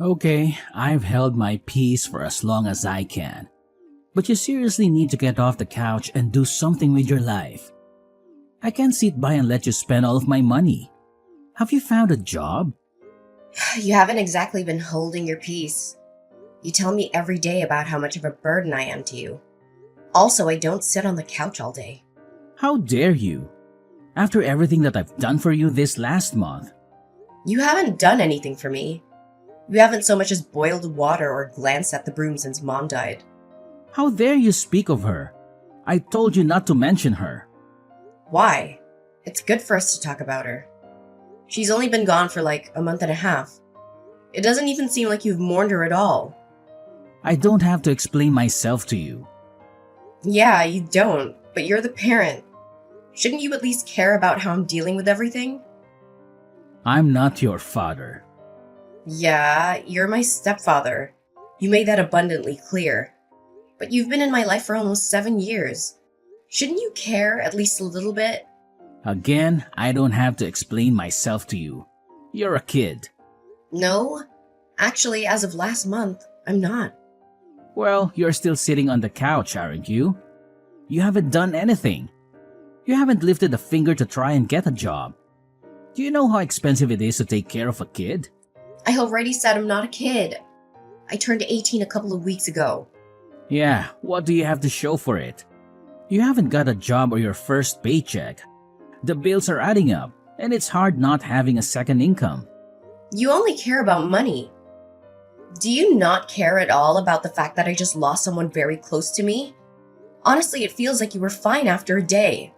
Okay, I've held my peace for as long as I can. But you seriously need to get off the couch and do something with your life. I can't sit by and let you spend all of my money. Have you found a job? You haven't exactly been holding your peace. You tell me every day about how much of a burden I am to you. Also, I don't sit on the couch all day. How dare you? After everything that I've done for you this last month. You haven't done anything for me. You haven't so much as boiled water or glanced at the broom since Mom died. How dare you speak of her? I told you not to mention her. Why? It's good for us to talk about her. She's only been gone for like a month and a half. It doesn't even seem like you've mourned her at all. I don't have to explain myself to you. Yeah, you don't, but you're the parent. Shouldn't you at least care about how I'm dealing with everything? I'm not your father. Yeah, you're my stepfather. You made that abundantly clear. But you've been in my life for almost 7 years. Shouldn't you care at least a little bit? Again, I don't have to explain myself to you. You're a kid. No, actually, as of last month, I'm not. Well, you're still sitting on the couch, aren't you? You haven't done anything. You haven't lifted a finger to try and get a job. Do you know how expensive it is to take care of a kid? I already said I'm not a kid. I turned 18 a couple of weeks ago. Yeah, what do you have to show for it? You haven't got a job or your first paycheck. The bills are adding up, and it's hard not having a second income. You only care about money. Do you not care at all about the fact that I just lost someone very close to me? Honestly, it feels like you were fine after a day.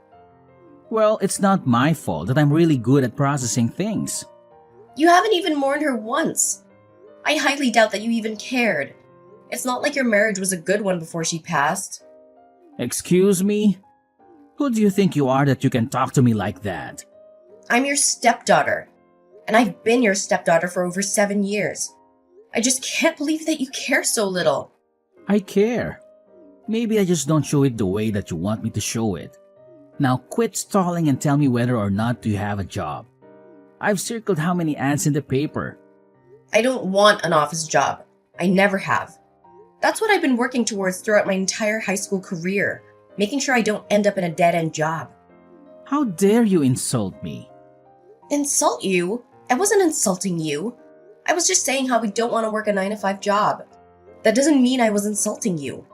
Well, it's not my fault that I'm really good at processing things. You haven't even mourned her once. I highly doubt that you even cared. It's not like your marriage was a good one before she passed. Excuse me? Who do you think you are that you can talk to me like that? I'm your stepdaughter, and I've been your stepdaughter for over 7 years. I just can't believe that you care so little. I care. Maybe I just don't show it the way that you want me to show it. Now quit stalling and tell me whether or not you have a job. I've circled how many ads in the paper. I don't want an office job. I never have. That's what I've been working towards throughout my entire high school career, making sure I don't end up in a dead-end job. How dare you insult me? Insult you? I wasn't insulting you. I was just saying how we don't want to work a 9-to-5 job. That doesn't mean I was insulting you.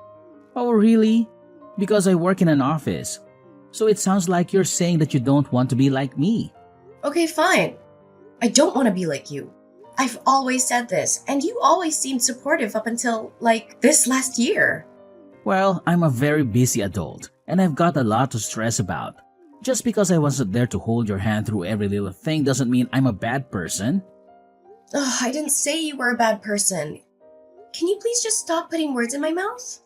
Oh, really? Because I work in an office. So it sounds like you're saying that you don't want to be like me. Okay, fine. I don't want to be like you. I've always said this, and you always seemed supportive up until, this last year. Well, I'm a very busy adult, and I've got a lot to stress about. Just because I wasn't there to hold your hand through every little thing doesn't mean I'm a bad person. Ugh, I didn't say you were a bad person. Can you please just stop putting words in my mouth?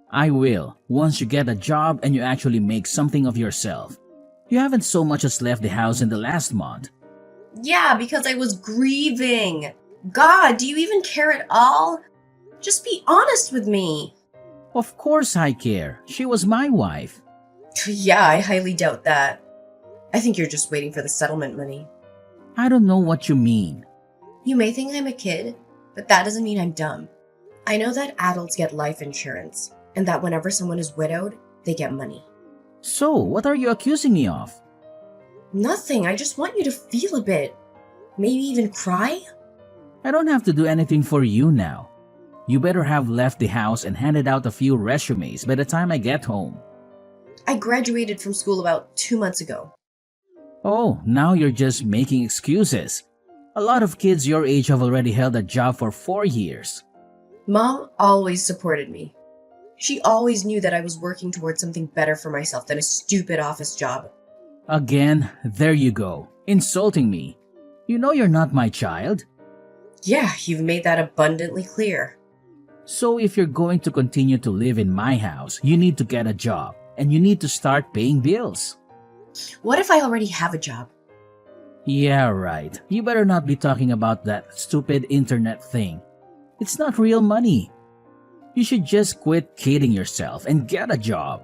I will, once you get a job and you actually make something of yourself. You haven't so much as left the house in the last month. Yeah, because I was grieving. God, do you even care at all? Just be honest with me. Of course I care. She was my wife. Yeah, I highly doubt that. I think you're just waiting for the settlement money. I don't know what you mean. You may think I'm a kid, but that doesn't mean I'm dumb. I know that adults get life insurance, and that whenever someone is widowed, they get money. So, what are you accusing me of? Nothing, I just want you to feel a bit. Maybe even cry? I don't have to do anything for you now. You better have left the house and handed out a few resumes by the time I get home. I graduated from school about 2 months ago. Oh, now you're just making excuses. A lot of kids your age have already held a job for 4 years. Mom always supported me. She always knew that I was working towards something better for myself than a stupid office job. Again, there you go, insulting me. You know you're not my child. Yeah, you've made that abundantly clear. So if you're going to continue to live in my house, you need to get a job, and you need to start paying bills. What if I already have a job? Yeah, right. You better not be talking about that stupid internet thing. It's not real money. You should just quit kidding yourself and get a job.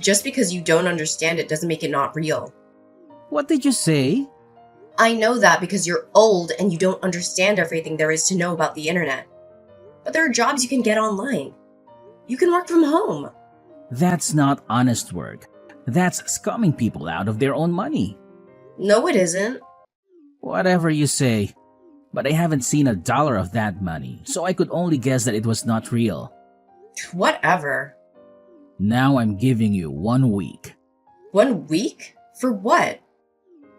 Just because you don't understand it doesn't make it not real. What did you say? I know that because you're old and you don't understand everything there is to know about the internet. But there are jobs you can get online. You can work from home. That's not honest work. That's scumming people out of their own money. No, it isn't. Whatever you say, but I haven't seen $1 of that money, so I could only guess that it was not real. Whatever. Now I'm giving you 1 week 1 week? For what?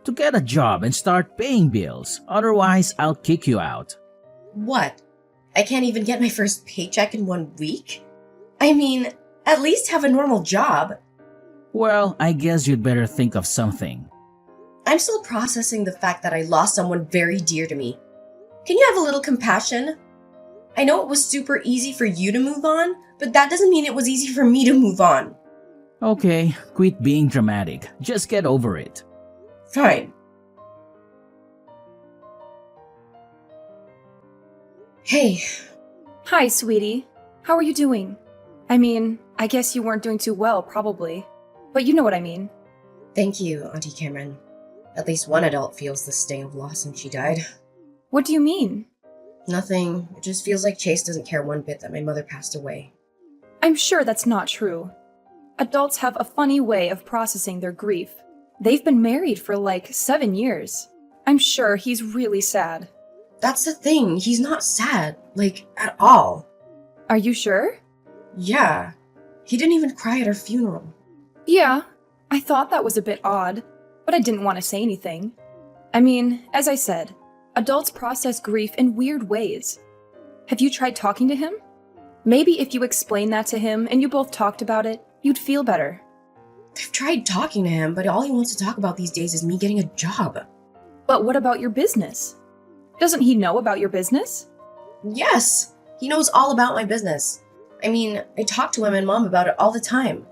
to get a job and start paying bills. Otherwise, I'll kick you out. What? I can't even get my first paycheck in 1 week? I mean, at least have a normal job. Well, I guess you'd better think of something. I'm still processing the fact that I lost someone very dear to me. Can you have a little compassion? I know it was super easy for you to move on, but that doesn't mean it was easy for me to move on. Okay, quit being dramatic. Just get over it. Fine. Hey, Hi, sweetie. How are you doing? I mean, I guess you weren't doing too well, probably. But you know what I mean. thank you, Auntie Cameron. At least one adult feels the sting of loss since she died. What do you mean? Nothing. It just feels like Chase doesn't care one bit that my mother passed away. I'm sure that's not true. Adults have a funny way of processing their grief. They've been married for like 7 years. I'm sure he's really sad. That's the thing. He's not sad. Like, at all. Are you sure? Yeah. He didn't even cry at her funeral. Yeah, I thought that was a bit odd, but I didn't want to say anything. I mean, as I said, adults process grief in weird ways. Have you tried talking to him? Maybe if you explained that to him and you both talked about it, you'd feel better. I've tried talking to him, but all he wants to talk about these days is me getting a job. But what about your business? Doesn't he know about your business? Yes! He knows all about my business. I mean, I talk to him and Mom about it all the time.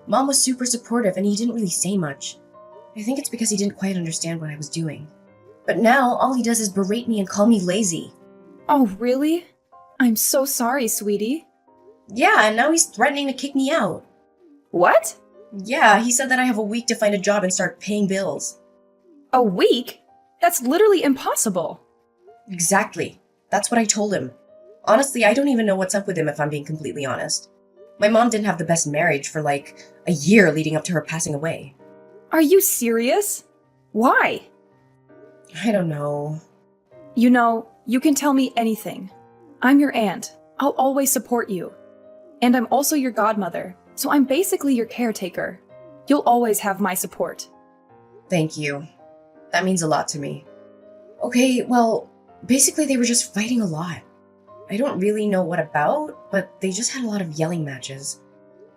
Mom was super supportive and he didn't really say much. I think it's because he didn't quite understand what I was doing. But now, all he does is berate me and call me lazy. Oh, really? I'm so sorry, sweetie. Yeah, and now he's threatening to kick me out. What? Yeah, he said that I have a week to find a job and start paying bills. A week? That's literally impossible. Exactly. That's what I told him. Honestly, I don't even know what's up with him if I'm being completely honest. My mom didn't have the best marriage for like a year leading up to her passing away. Are you serious? Why? I don't know. You know, you can tell me anything. I'm your aunt. I'll always support you. And I'm also your godmother, so I'm basically your caretaker. You'll always have my support. Thank you. That means a lot to me. Okay, well, basically they were just fighting a lot. I don't really know what about, but they just had a lot of yelling matches.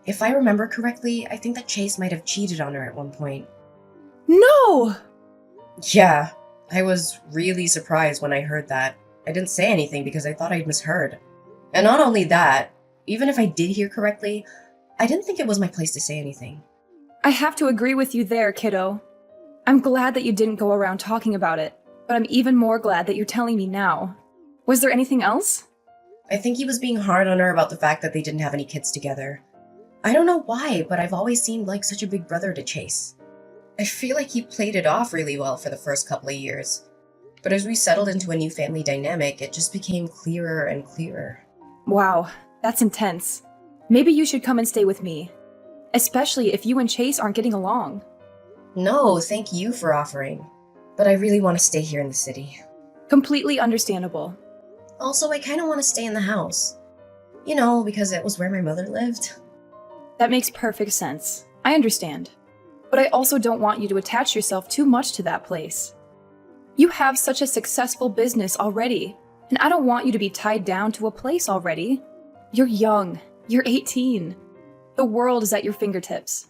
If I remember correctly, I think that Chase might have cheated on her at one point. No! Yeah, I was really surprised when I heard that. I didn't say anything because I thought I'd misheard. And not only that, even if I did hear correctly, I didn't think it was my place to say anything. I have to agree with you there, kiddo. I'm glad that you didn't go around talking about it, but I'm even more glad that you're telling me now. Was there anything else? I think he was being hard on her about the fact that they didn't have any kids together. I don't know why, but I've always seemed like such a big brother to Chase. I feel like he played it off really well for the first couple of years. But as we settled into a new family dynamic, it just became clearer and clearer. Wow, that's intense. Maybe you should come and stay with me. Especially if you and Chase aren't getting along. No, thank you for offering. But I really want to stay here in the city. Completely understandable. Also, I kind of want to stay in the house. You know, because it was where my mother lived. That makes perfect sense. I understand. But I also don't want you to attach yourself too much to that place. You have such a successful business already, and I don't want you to be tied down to a place already. You're young. You're 18. The world is at your fingertips.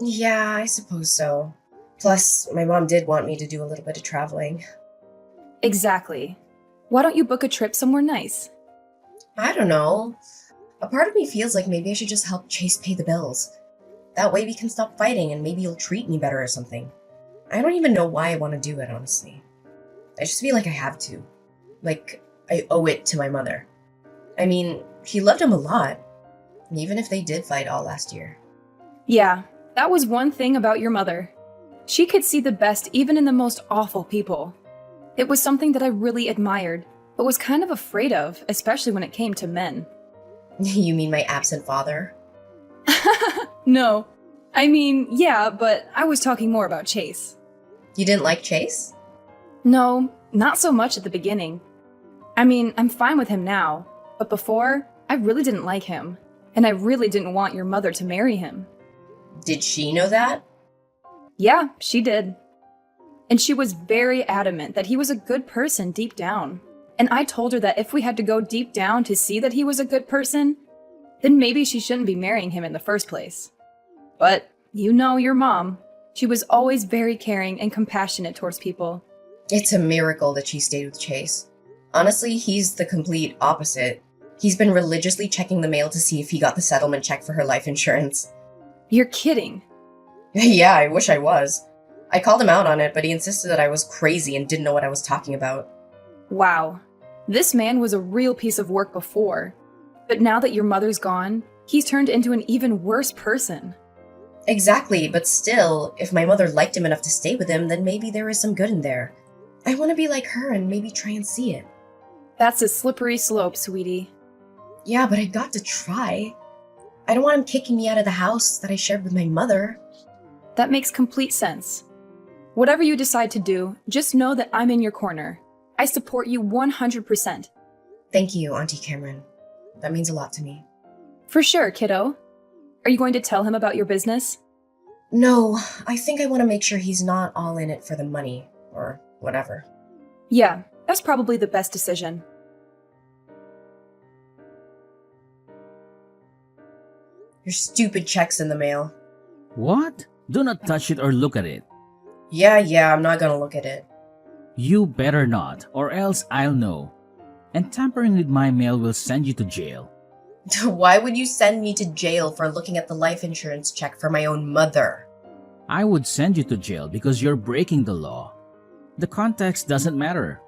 Yeah, I suppose so. Plus, my mom did want me to do a little bit of traveling. Exactly. Why don't you book a trip somewhere nice? I don't know. A part of me feels like maybe I should just help Chase pay the bills. That way we can stop fighting and maybe you'll treat me better or something. I don't even know why I want to do it, honestly. I just feel like I have to. Like, I owe it to my mother. I mean, she loved him a lot. Even if they did fight all last year. Yeah, that was one thing about your mother. She could see the best even in the most awful people. It was something that I really admired, but was kind of afraid of, especially when it came to men. You mean my absent father? No. I mean, yeah, but I was talking more about Chase. You didn't like Chase? No, not so much at the beginning. I mean, I'm fine with him now, but before, I really didn't like him, and I really didn't want your mother to marry him. Did she know that? Yeah, she did. And she was very adamant that he was a good person deep down. And I told her that if we had to go deep down to see that he was a good person, then maybe she shouldn't be marrying him in the first place. But you know your mom. She was always very caring and compassionate towards people. It's a miracle that she stayed with Chase. Honestly, he's the complete opposite. He's been religiously checking the mail to see if he got the settlement check for her life insurance. You're kidding. Yeah, I wish I was. I called him out on it, but he insisted that I was crazy and didn't know what I was talking about. Wow. This man was a real piece of work before. But now that your mother's gone, he's turned into an even worse person. Exactly, but still, if my mother liked him enough to stay with him, then maybe there is some good in there. I want to be like her and maybe try and see it. That's a slippery slope, sweetie. Yeah, but I got to try. I don't want him kicking me out of the house that I shared with my mother. That makes complete sense. Whatever you decide to do, just know that I'm in your corner. I support you 100%. Thank you, Auntie Cameron. That means a lot to me. For sure, kiddo. Are you going to tell him about your business? No, I think I want to make sure he's not all in it for the money, or whatever. Yeah, that's probably the best decision. Your stupid check's in the mail. What? Do not touch it or look at it. Yeah, I'm not gonna look at it. You better not, or else I'll know. And tampering with my mail will send you to jail. Why would you send me to jail for looking at the life insurance check for my own mother? I would send you to jail because you're breaking the law. The context doesn't matter.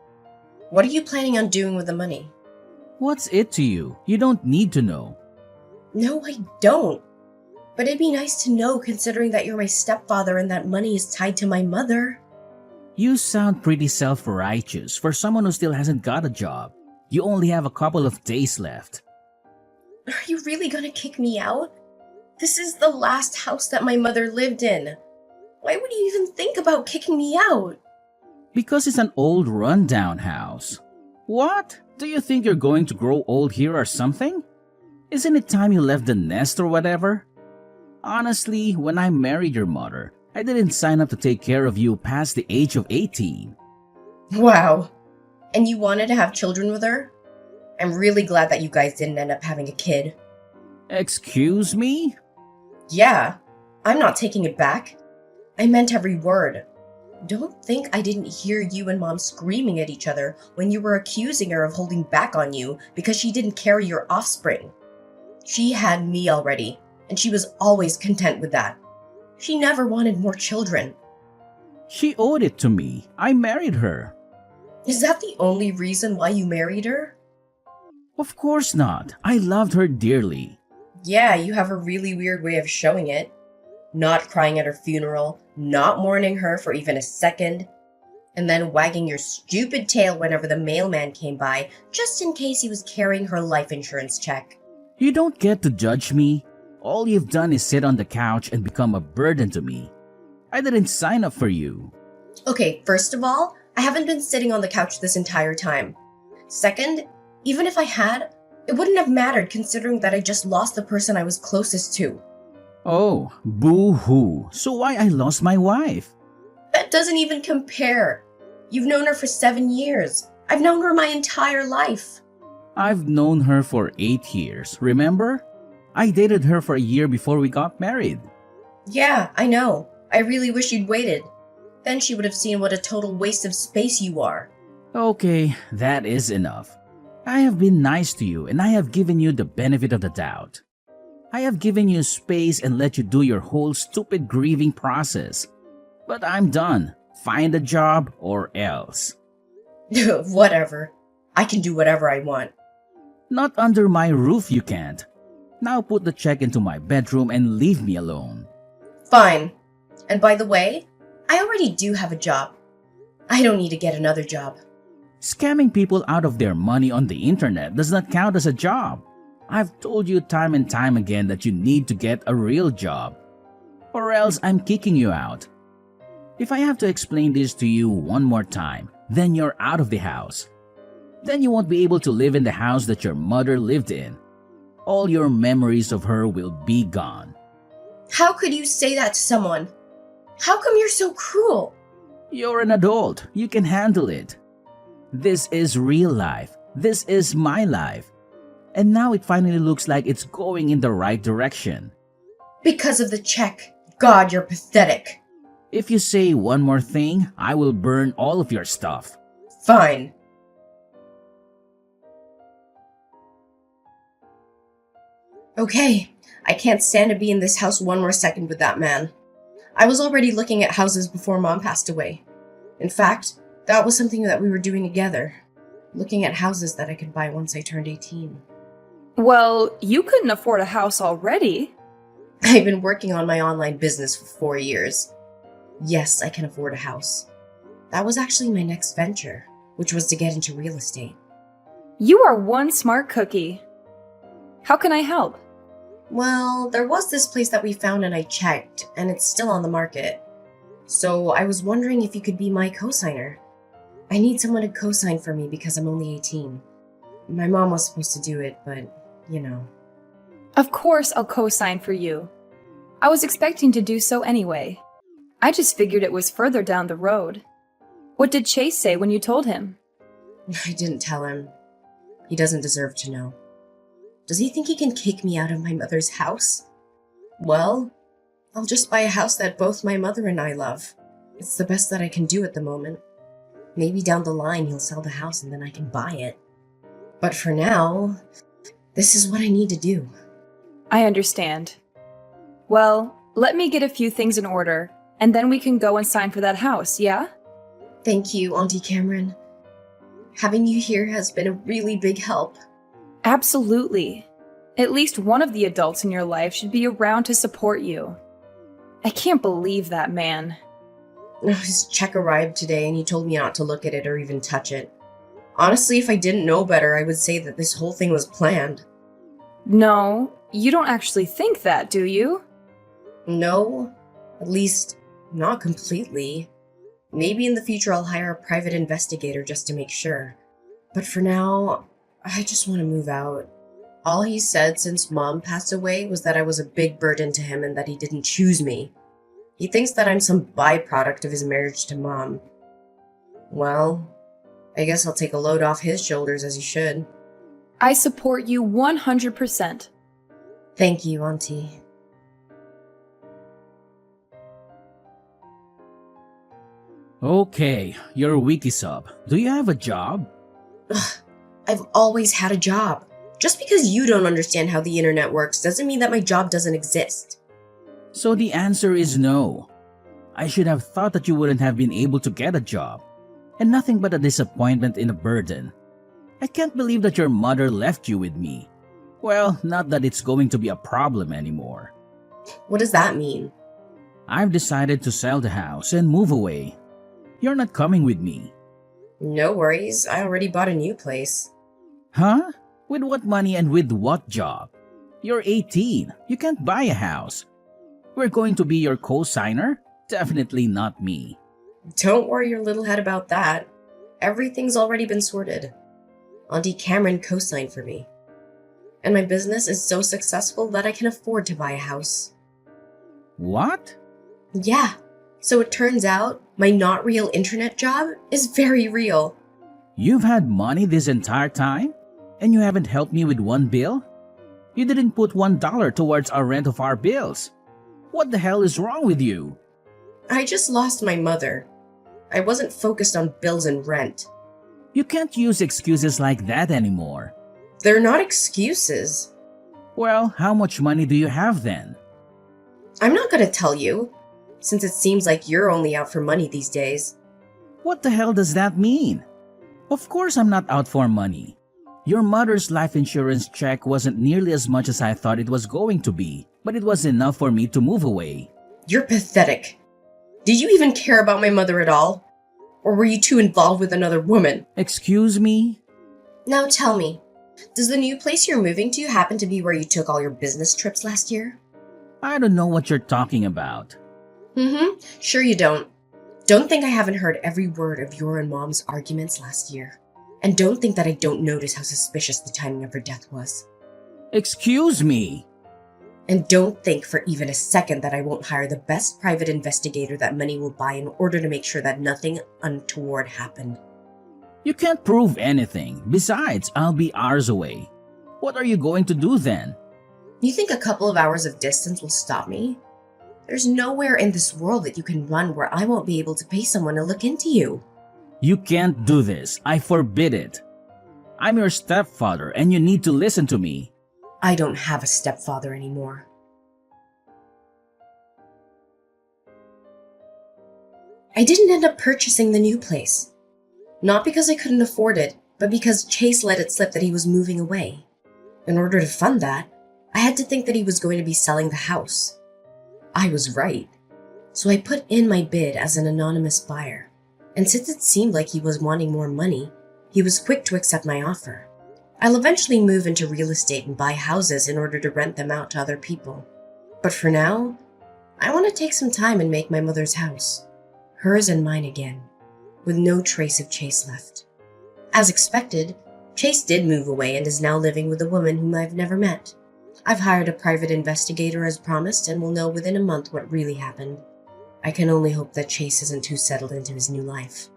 What are you planning on doing with the money? What's it to you? You don't need to know. No, I don't. But it'd be nice to know considering that you're my stepfather and that money is tied to my mother. You sound pretty self-righteous for someone who still hasn't got a job. You only have a couple of days left. Are you really gonna kick me out? This is the last house that my mother lived in. Why would you even think about kicking me out? Because it's an old rundown house. What? Do you think you're going to grow old here or something? Isn't it time you left the nest or whatever? Honestly, when I married your mother, I didn't sign up to take care of you past the age of 18. Wow. And you wanted to have children with her? I'm really glad that you guys didn't end up having a kid. Excuse me? Yeah, I'm not taking it back. I meant every word. Don't think I didn't hear you and Mom screaming at each other when you were accusing her of holding back on you because she didn't carry your offspring. She had me already, and she was always content with that. She never wanted more children. She owed it to me. I married her. Is that the only reason why you married her? Of course not. I loved her dearly. Yeah, you have a really weird way of showing it. Not crying at her funeral, not mourning her for even a second, and then wagging your stupid tail whenever the mailman came by, just in case he was carrying her life insurance check. You don't get to judge me. All you've done is sit on the couch and become a burden to me. I didn't sign up for you. Okay, first of all, I haven't been sitting on the couch this entire time. Second, even if I had, it wouldn't have mattered considering that I just lost the person I was closest to. Oh, boo-hoo. So why I lost my wife? That doesn't even compare. You've known her for 7 years. I've known her my entire life. I've known her for 8 years, remember? I dated her for a year before we got married. Yeah, I know. I really wish you'd waited. Then she would have seen what a total waste of space you are. Okay, that is enough. I have been nice to you and I have given you the benefit of the doubt. I have given you space and let you do your whole stupid grieving process. But I'm done. Find a job or else. Whatever. I can do whatever I want. Not under my roof you can't. Now put the check into my bedroom and leave me alone. Fine. And by the way, I already do have a job. I don't need to get another job. Scamming people out of their money on the internet does not count as a job. I've told you time and time again that you need to get a real job, or else I'm kicking you out. If I have to explain this to you one more time, then you're out of the house. Then you won't be able to live in the house that your mother lived in. All your memories of her will be gone. How could you say that to someone? How come you're so cruel? You're an adult. You can handle it. This is real life. This is my life. And now it finally looks like it's going in the right direction. Because of the check. God, you're pathetic. If you say one more thing, I will burn all of your stuff. Fine. Okay, I can't stand to be in this house one more second with that man. I was already looking at houses before Mom passed away. In fact, that was something that we were doing together. Looking at houses that I could buy once I turned 18. Well, you couldn't afford a house already. I've been working on my online business for 4 years. Yes, I can afford a house. That was actually my next venture, which was to get into real estate. You are one smart cookie. How can I help? Well, there was this place that we found and I checked, and it's still on the market. So I was wondering if you could be my co-signer. I need someone to co-sign for me because I'm only 18. My mom was supposed to do it, but, you know. Of course I'll co-sign for you. I was expecting to do so anyway. I just figured it was further down the road. What did Chase say when you told him? I didn't tell him. He doesn't deserve to know. Does he think he can kick me out of my mother's house? Well, I'll just buy a house that both my mother and I love. It's the best that I can do at the moment. Maybe down the line he'll sell the house and then I can buy it. But for now, this is what I need to do. I understand. Well, let me get a few things in order, and then we can go and sign for that house, yeah? Thank you, Auntie Cameron. Having you here has been a really big help. Absolutely. At least one of the adults in your life should be around to support you. I can't believe that man. His check arrived today and he told me not to look at it or even touch it. Honestly, if I didn't know better, I would say that this whole thing was planned. No, you don't actually think that, do you? No, at least not completely. Maybe in the future I'll hire a private investigator just to make sure. But for now, I just want to move out. All he said since Mom passed away was that I was a big burden to him and that he didn't choose me. He thinks that I'm some byproduct of his marriage to Mom. Well, I guess I'll take a load off his shoulders as he should. I support you 100%. Thank you, Auntie. Okay, you're a wiki sub. Do you have a job? Ugh, I've always had a job. Just because you don't understand how the internet works doesn't mean that my job doesn't exist. So the answer is no. I should have thought that you wouldn't have been able to get a job. And nothing but a disappointment and a burden. I can't believe that your mother left you with me. Well, not that it's going to be a problem anymore. What does that mean? I've decided to sell the house and move away. You're not coming with me. No worries, I already bought a new place. Huh? With what money and with what job? You're 18. You can't buy a house. We're going to be your co-signer? Definitely not me. Don't worry your little head about that. Everything's already been sorted. Auntie Cameron co-signed for me. And my business is so successful that I can afford to buy a house. What? Yeah. So it turns out my not real internet job is very real. You've had money this entire time? And you haven't helped me with one bill? You didn't put $1 towards our rent of our bills. What the hell is wrong with you? I just lost my mother. I wasn't focused on bills and rent. You can't use excuses like that anymore. They're not excuses. Well, how much money do you have then? I'm not gonna tell you, since it seems like you're only out for money these days. What the hell does that mean? Of course I'm not out for money. Your mother's life insurance check wasn't nearly as much as I thought it was going to be, but it was enough for me to move away. You're pathetic. Did you even care about my mother at all? Or were you too involved with another woman? Excuse me? Now tell me, does the new place you're moving to happen to be where you took all your business trips last year? I don't know what you're talking about. Sure you don't. Don't think I haven't heard every word of your and Mom's arguments last year. And don't think that I don't notice how suspicious the timing of her death was. Excuse me? And don't think for even a second that I won't hire the best private investigator that money will buy in order to make sure that nothing untoward happened. You can't prove anything. Besides, I'll be hours away. What are you going to do then? You think a couple of hours of distance will stop me? There's nowhere in this world that you can run where I won't be able to pay someone to look into you. You can't do this. I forbid it. I'm your stepfather and you need to listen to me. I don't have a stepfather anymore. I didn't end up purchasing the new place. Not because I couldn't afford it, but because Chase let it slip that he was moving away. In order to fund that, I had to think that he was going to be selling the house. I was right. So I put in my bid as an anonymous buyer. And since it seemed like he was wanting more money, he was quick to accept my offer. I'll eventually move into real estate and buy houses in order to rent them out to other people. But for now, I want to take some time and make my mother's house, hers and mine again, with no trace of Chase left. As expected, Chase did move away and is now living with a woman whom I've never met. I've hired a private investigator as promised and will know within a month what really happened. I can only hope that Chase isn't too settled into his new life.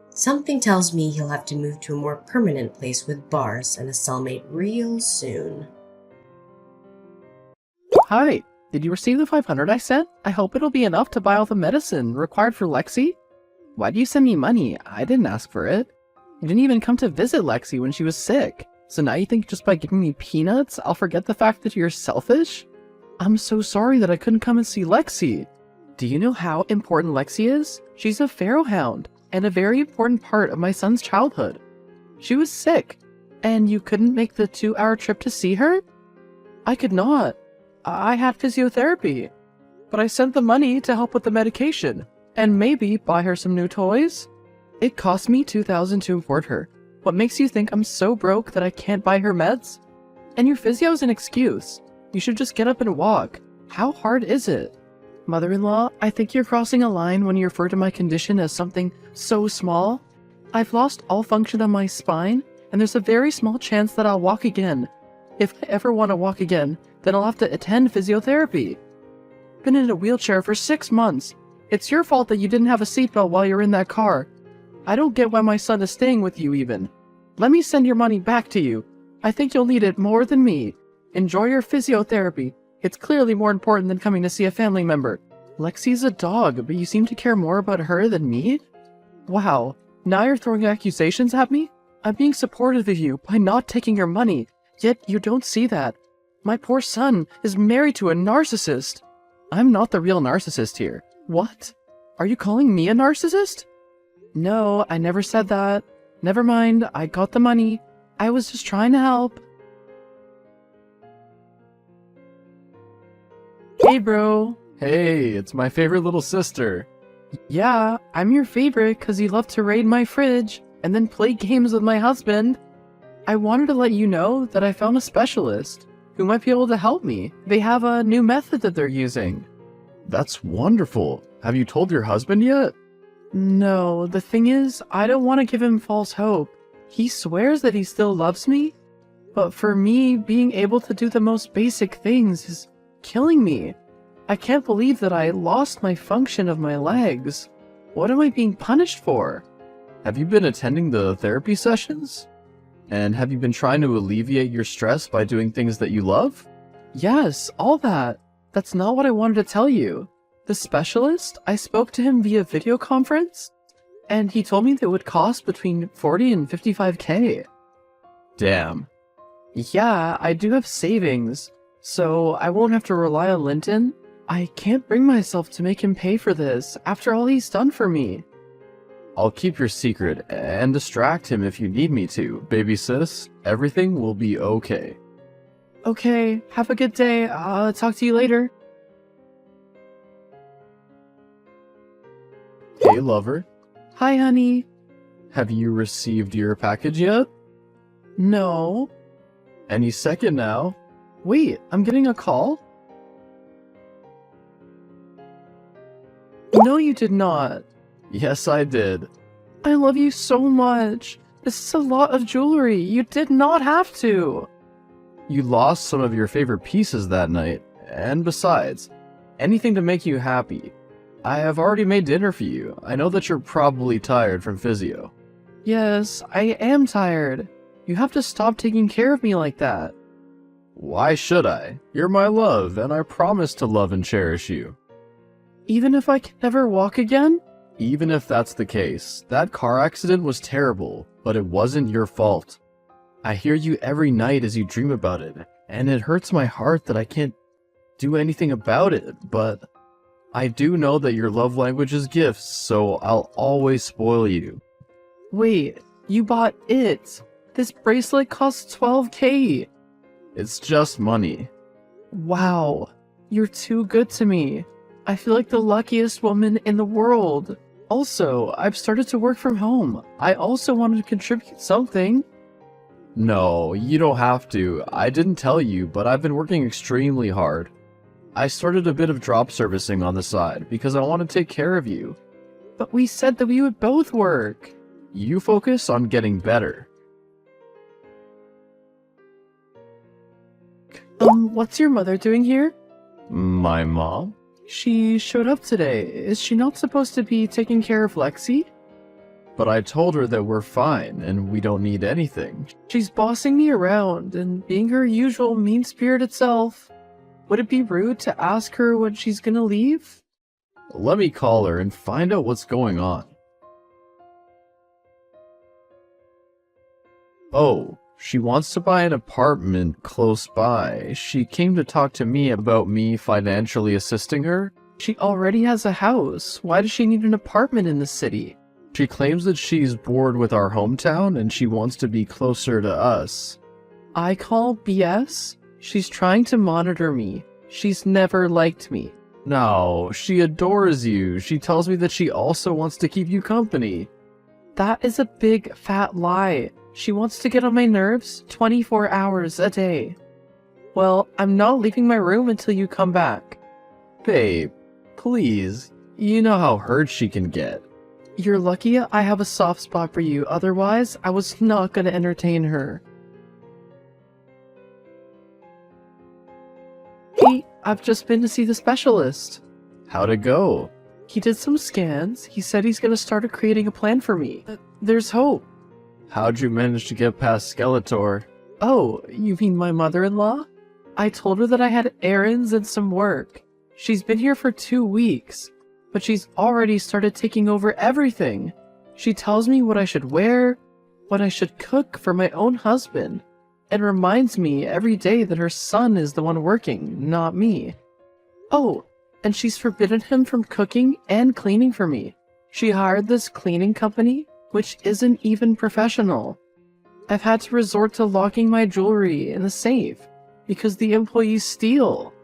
Something tells me he'll have to move to a more permanent place with bars and a cellmate real soon. Hi, did you receive the 500 I sent? I hope it'll be enough to buy all the medicine required for Lexi. Why do you send me money? I didn't ask for it. You didn't even come to visit Lexi when she was sick. So now you think just by giving me peanuts, I'll forget the fact that you're selfish? I'm so sorry that I couldn't come and see Lexi. Do you know how important Lexi is? She's a pharaoh hound, and a very important part of my son's childhood. She was sick, and you couldn't make the 2-hour trip to see her? I could not. I had physiotherapy. But I sent the money to help with the medication, and maybe buy her some new toys? It cost me $2,000 to import her. What makes you think I'm so broke that I can't buy her meds? And your physio is an excuse. You should just get up and walk. How hard is it? Mother-in-law, I think you're crossing a line when you refer to my condition as something so small. I've lost all function of my spine, and there's a very small chance that I'll walk again. If I ever want to walk again, then I'll have to attend physiotherapy. Been in a wheelchair for 6 months. It's your fault that you didn't have a seatbelt while you're in that car. I don't get why my son is staying with you even. Let me send your money back to you. I think you'll need it more than me. Enjoy your physiotherapy. It's clearly more important than coming to see a family member. Lexi's a dog, but you seem to care more about her than me? Wow, now you're throwing accusations at me? I'm being supportive of you by not taking your money, yet you don't see that. My poor son is married to a narcissist. I'm not the real narcissist here. What? Are you calling me a narcissist? No, I never said that. Never mind, I got the money. I was just trying to help. Hey, bro. Hey, it's my favorite little sister. Yeah, I'm your favorite because you love to raid my fridge and then play games with my husband. I wanted to let you know that I found a specialist who might be able to help me. They have a new method that they're using. That's wonderful. Have you told your husband yet? No, the thing is, I don't want to give him false hope. He swears that he still loves me, but for me, being able to do the most basic things is killing me. I can't believe that I lost my function of my legs. What am I being punished for? Have you been attending the therapy sessions? And have you been trying to alleviate your stress by doing things that you love? Yes, all that. That's not what I wanted to tell you. The specialist, I spoke to him via video conference, and he told me that it would cost between 40 and 55K. Damn. Yeah, I do have savings, so I won't have to rely on Linton. I can't bring myself to make him pay for this after all he's done for me. I'll keep your secret and distract him if you need me to, baby sis. Everything will be okay. Okay, have a good day. I'll talk to you later. Hey, lover. Hi, honey. Have you received your package yet? No. Any second now. Wait, I'm getting a call? No, you did not. Yes, I did. I love you so much. This is a lot of jewelry. You did not have to. You lost some of your favorite pieces that night, and besides, anything to make you happy. I have already made dinner for you. I know that you're probably tired from physio. Yes, I am tired. You have to stop taking care of me like that. Why should I? You're my love, and I promise to love and cherish you. Even if I can never walk again? Even if that's the case, that car accident was terrible, but it wasn't your fault. I hear you every night as you dream about it, and it hurts my heart that I can't do anything about it, but I do know that your love language is gifts, so I'll always spoil you. Wait, you bought it. This bracelet costs $12,000. It's just money. Wow, you're too good to me. I feel like the luckiest woman in the world. Also, I've started to work from home. I also wanted to contribute something. No, you don't have to. I didn't tell you, but I've been working extremely hard. I started a bit of drop servicing on the side because I want to take care of you. But we said that we would both work. You focus on getting better. What's your mother doing here? My mom? She showed up today. Is she not supposed to be taking care of Lexi? But I told her that we're fine and we don't need anything. She's bossing me around and being her usual mean-spirited self. Would it be rude to ask her when she's gonna leave? Let me call her and find out what's going on. Oh, she wants to buy an apartment close by. She came to talk to me about me financially assisting her. She already has a house. Why does she need an apartment in the city? She claims that she's bored with our hometown and she wants to be closer to us. I call BS? She's trying to monitor me. She's never liked me. No, she adores you. She tells me that she also wants to keep you company. That is a big fat lie. She wants to get on my nerves 24 hours a day. Well, I'm not leaving my room until you come back. Babe, please. You know how hurt she can get. You're lucky I have a soft spot for you, otherwise I was not gonna entertain her. Hey, I've just been to see the specialist. How'd it go? He did some scans. He said he's gonna start creating a plan for me. There's hope. How'd you manage to get past Skeletor? Oh, you mean my mother-in-law? I told her that I had errands and some work. She's been here for 2 weeks, but she's already started taking over everything. She tells me what I should wear, what I should cook for my own husband, and reminds me every day that her son is the one working, not me. Oh, and she's forbidden him from cooking and cleaning for me. She hired this cleaning company, which isn't even professional. I've had to resort to locking my jewelry in the safe because the employees steal.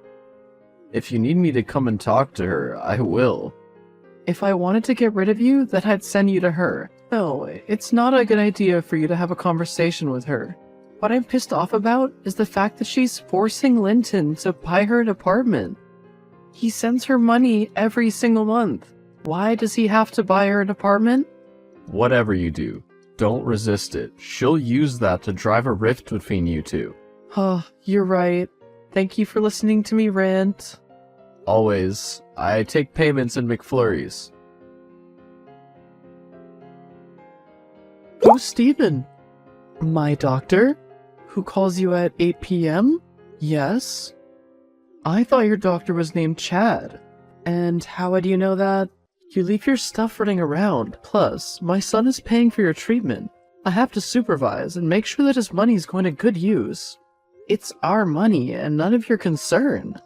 If you need me to come and talk to her, I will. If I wanted to get rid of you, then I'd send you to her. No, it's not a good idea for you to have a conversation with her. What I'm pissed off about is the fact that she's forcing Linton to buy her an apartment. He sends her money every single month. Why does he have to buy her an apartment? Whatever you do, don't resist it. She'll use that to drive a rift between you two. Oh, you're right. Thank you for listening to me rant. Always. I take payments in McFlurries. Who's Steven? My doctor? Who calls you at 8 p.m.? Yes? I thought your doctor was named Chad. And how would you know that? You leave your stuff running around. Plus, my son is paying for your treatment. I have to supervise and make sure that his money is going to good use. It's our money and none of your concern.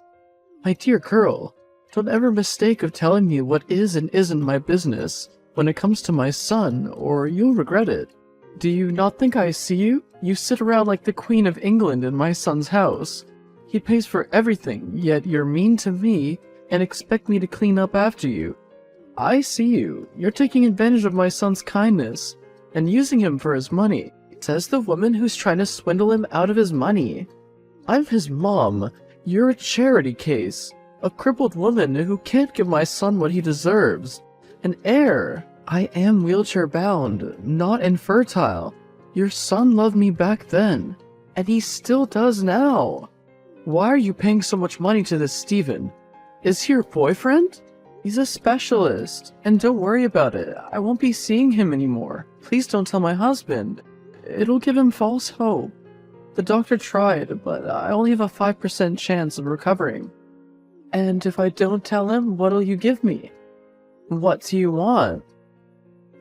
My dear girl, don't ever mistake of telling me what is and isn't my business when it comes to my son, or you'll regret it. Do you not think I see you? You sit around like the Queen of England in my son's house. He pays for everything, yet you're mean to me and expect me to clean up after you. I see you. You're taking advantage of my son's kindness and using him for his money. Says the woman who's trying to swindle him out of his money. I'm his mom. You're a charity case. A crippled woman who can't give my son what he deserves. An heir. I am wheelchair bound, not infertile. Your son loved me back then, and he still does now. Why are you paying so much money to this Steven? Is he your boyfriend? He's a specialist, and don't worry about it. I won't be seeing him anymore. Please don't tell my husband. It'll give him false hope. The doctor tried, but I only have a 5% chance of recovering. And if I don't tell him, what'll you give me? What do you want?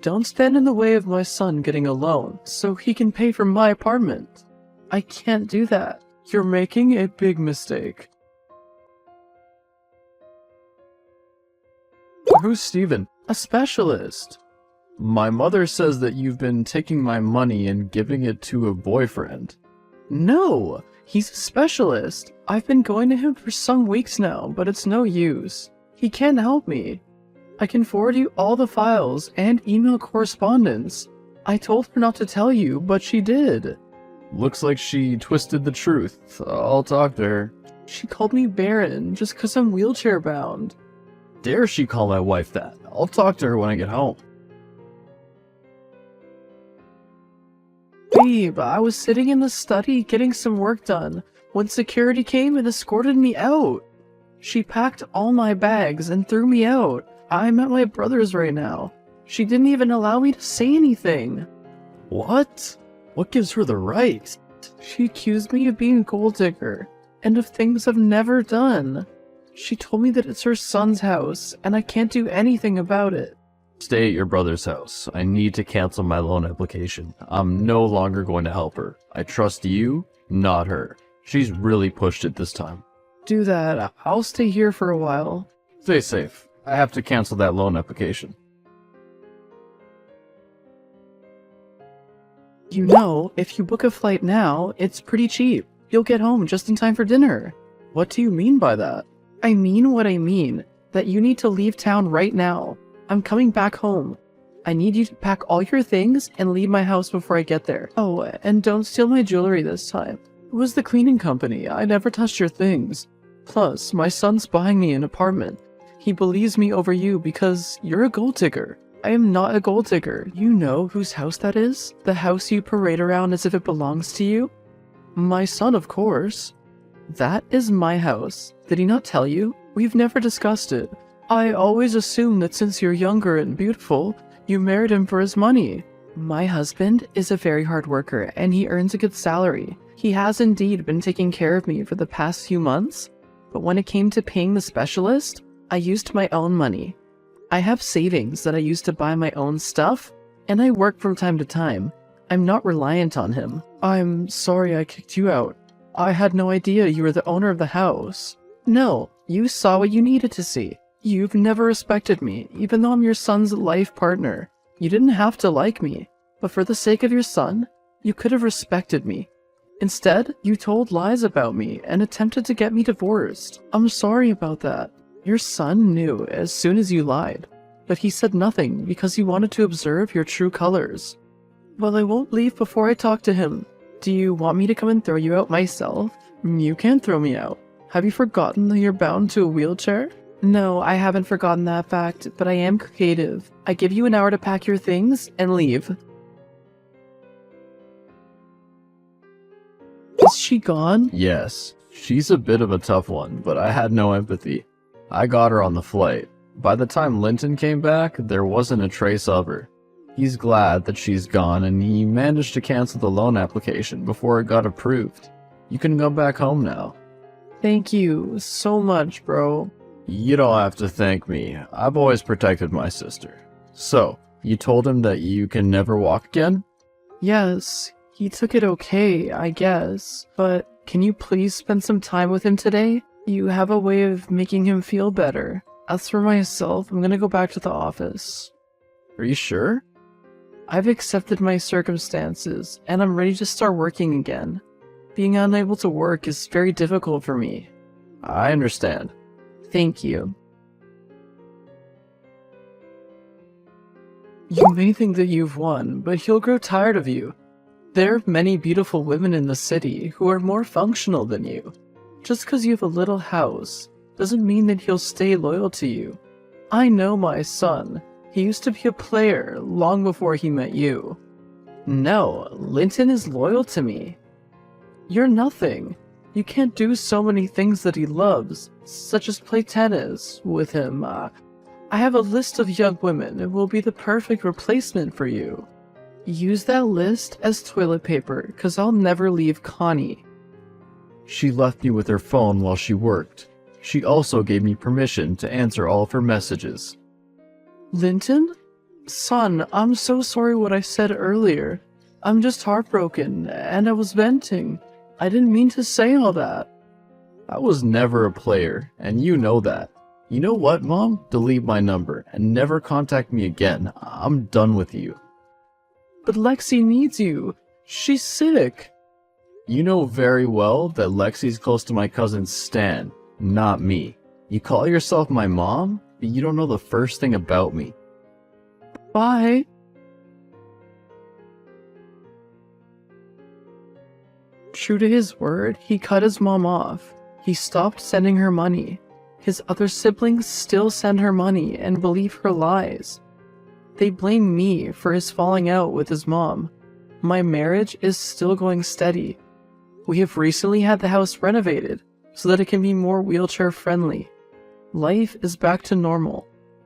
Don't stand in the way of my son getting a loan, so he can pay for my apartment. I can't do that. You're making a big mistake. Who's Steven? A specialist. My mother says that you've been taking my money and giving it to a boyfriend. No, he's a specialist. I've been going to him for some weeks now, but it's no use. He can't help me. I can forward you all the files and email correspondence. I told her not to tell you, but she did. Looks like she twisted the truth. I'll talk to her. She called me Baron just 'cause I'm wheelchair bound. Dare she call my wife that? I'll talk to her when I get home. Babe, I was sitting in the study getting some work done when security came and escorted me out. She packed all my bags and threw me out. I'm at my brother's right now. She didn't even allow me to say anything. What? What gives her the right? She accused me of being a gold digger and of things I've never done. She told me that it's her son's house and I can't do anything about it. Stay at your brother's house. I need to cancel my loan application. I'm no longer going to help her. I trust you, not her. She's really pushed it this time. Do that. I'll stay here for a while. Stay safe. I have to cancel that loan application. You know, if you book a flight now, it's pretty cheap. You'll get home just in time for dinner. What do you mean by that? I mean what I mean. That you need to leave town right now. I'm coming back home. I need you to pack all your things and leave my house before I get there. Oh, and don't steal my jewelry this time. It was the cleaning company. I never touched your things. Plus, my son's buying me an apartment. He believes me over you because you're a gold digger. I am not a gold digger. You know whose house that is? The house you parade around as if it belongs to you? My son, of course. That is my house. Did he not tell you? We've never discussed it. I always assumed that since you're younger and beautiful, you married him for his money. My husband is a very hard worker and he earns a good salary. He has indeed been taking care of me for the past few months, but when it came to paying the specialist, I used my own money. I have savings that I use to buy my own stuff, and I work from time to time. I'm not reliant on him. I'm sorry I kicked you out. I had no idea you were the owner of the house. No, you saw what you needed to see. You've never respected me, even though I'm your son's life partner. You didn't have to like me, but for the sake of your son, you could have respected me. Instead, you told lies about me and attempted to get me divorced. I'm sorry about that. Your son knew as soon as you lied, but he said nothing because he wanted to observe your true colors. Well, I won't leave before I talk to him. Do you want me to come and throw you out myself? You can't throw me out. Have you forgotten that you're bound to a wheelchair? No, I haven't forgotten that fact, but I am creative. I give you an hour to pack your things and leave. Is she gone? Yes. She's a bit of a tough one, but I had no empathy. I got her on the flight. By the time Linton came back, there wasn't a trace of her. He's glad that she's gone, and he managed to cancel the loan application before it got approved. You can go back home now. Thank you so much, bro. You don't have to thank me. I've always protected my sister. So, you told him that you can never walk again? Yes, he took it okay, I guess. But can you please spend some time with him today? You have a way of making him feel better. As for myself, I'm gonna go back to the office. Are you sure? I've accepted my circumstances, and I'm ready to start working again. Being unable to work is very difficult for me. I understand. Thank you. You may think that you've won, but he'll grow tired of you. There are many beautiful women in the city who are more functional than you. Just because you have a little house doesn't mean that he'll stay loyal to you. I know my son. He used to be a player long before he met you. No, Linton is loyal to me. You're nothing. You can't do so many things that he loves, such as play tennis with him. I have a list of young women who will be the perfect replacement for you. Use that list as toilet paper, cause I'll never leave Connie. She left me with her phone while she worked. She also gave me permission to answer all of her messages. Linton? Son, I'm so sorry what I said earlier. I'm just heartbroken, and I was venting. I didn't mean to say all that. I was never a player, and you know that. You know what, Mom? Delete my number, and never contact me again. I'm done with you. But Lexi needs you. She's sick. You know very well that Lexi's close to my cousin Stan, not me. You call yourself my mom, but you don't know the first thing about me. Bye. True to his word, he cut his mom off. He stopped sending her money. His other siblings still send her money and believe her lies. They blame me for his falling out with his mom. My marriage is still going steady. We have recently had the house renovated so that it can be more wheelchair friendly. Life is back to normal.